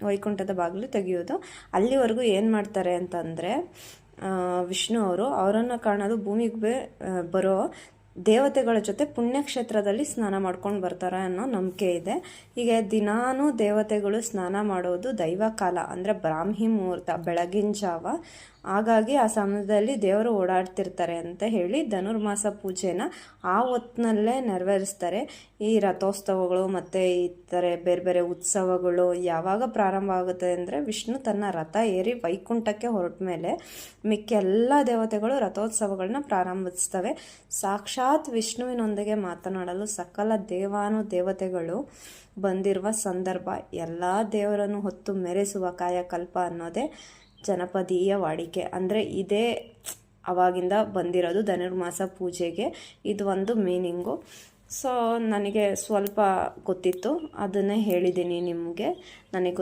ವೈಕುಂಠದ ಬಾಗಿಲು ತೆಗೆಯೋದು. ಅಲ್ಲಿವರೆಗೂ ಏನು ಮಾಡ್ತಾರೆ ಅಂತಂದರೆ ವಿಷ್ಣು ಅವರನ್ನು ಕಾಣೋದು ಭೂಮಿಗೆ ಬರೋ ದೇವತೆಗಳ ಜೊತೆ ಪುಣ್ಯಕ್ಷೇತ್ರದಲ್ಲಿ ಸ್ನಾನ ಮಾಡ್ಕೊಂಡು ಬರ್ತಾರೆ ಅನ್ನೋ ನಂಬಿಕೆ ಇದೆ. ಹೀಗೆ ದಿನಾನೂ ದೇವತೆಗಳು ಸ್ನಾನ ಮಾಡೋದು ದೈವ ಕಾಲ, ಅಂದರೆ ಬ್ರಾಹ್ಮಿ ಮುಹೂರ್ತ, ಬೆಳಗಿನ ಜಾವ. ಹಾಗಾಗಿ ಆ ಸಮಯದಲ್ಲಿ ದೇವರು ಓಡಾಡ್ತಿರ್ತಾರೆ ಅಂತ ಹೇಳಿ ಧನುರ್ಮಾಸ ಪೂಜೆನ ಆ ಹೊತ್ತಿನಲ್ಲೇ ನೆರವೇರಿಸ್ತಾರೆ. ಈ ರಥೋತ್ಸವಗಳು ಮತ್ತು ಈ ಥರ ಬೇರೆ ಬೇರೆ ಉತ್ಸವಗಳು ಯಾವಾಗ ಪ್ರಾರಂಭ ಆಗುತ್ತೆ ಅಂದರೆ ವಿಷ್ಣು ತನ್ನ ರಥ ಏರಿ ವೈಕುಂಠಕ್ಕೆ ಹೊರಟ ಮೇಲೆ ಮಿಕ್ಕ ಎಲ್ಲ ದೇವತೆಗಳು ರಥೋತ್ಸವಗಳನ್ನ ಪ್ರಾರಂಭಿಸ್ತವೆ. ಸಾಕ್ಷಾತ್ ವಿಷ್ಣುವಿನೊಂದಿಗೆ ಮಾತನಾಡಲು ಸಕಲ ದೇವತೆಗಳು ಬಂದಿರುವ ಸಂದರ್ಭ. ಎಲ್ಲ ದೇವರನ್ನು ಹೊತ್ತು ಮೆರೆಸುವ ಕಾಯಕಲ್ಪ ಅನ್ನೋದೇ ಜನಪದೀಯ ವಾಡಿಕೆ. ಅಂದರೆ ಇದೇ ಅವಾಗಿಂದ ಬಂದಿರೋದು ಧನುರ್ಮಾಸ ಪೂಜೆಗೆ. ಇದು ಒಂದು ಮೀನಿಂಗು. ಸೊ ನನಗೆ ಸ್ವಲ್ಪ ಗೊತ್ತಿತ್ತು, ಅದನ್ನೇ ಹೇಳಿದ್ದೀನಿ ನಿಮಗೆ. ನನಗೆ